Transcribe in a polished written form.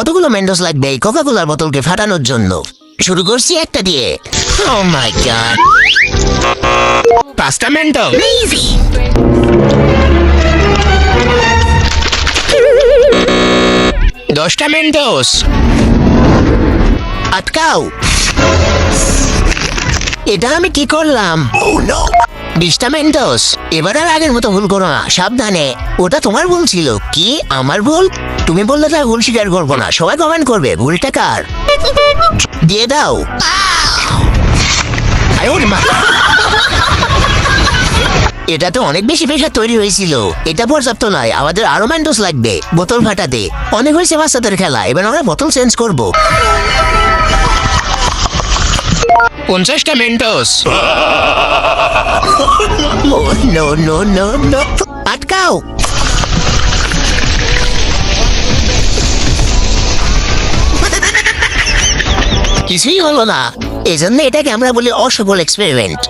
কতগুলো মেন্ডোস লাগবে এই কোকা কোলার বোতলকে ফাটানোর জন্য? শুরু করছি একটা দিয়ে। ও মাই গড, 5টা মেন্টল। ইজি। 10টা মেন্টোস। আটকাও, এটা আমি কি করলাম? 20টা মেন্টোস। এবার আর আগের মতো ভুল করো না, সাবধানে। ওটা তোমার ভুল ছিল। কি আমার ভুল? তুমি বললে তার ভুল স্বীকার করবো না, সবাই কমেন্ট করবে ভুলটা কার। দিয়ে দাও। আয় ওরে মা। এটা তো অনেক বেশি প্রেশার তৈরি হয়েছিল, এটা পর্যাপ্ত নয়, আমাদের আরো মেন্টোস লাগবে বোতল ফাটাতে। অনেক হয়েছে বাচ্চাদের খেলা, এবার আমরা বোতল চেঞ্জ করবো। 50টা Mentos. No no no no, আটকাও। কিছুই হলো না, এই জন্য এটাকে আমরা বলি অসফল এক্সপেরিমেন্ট।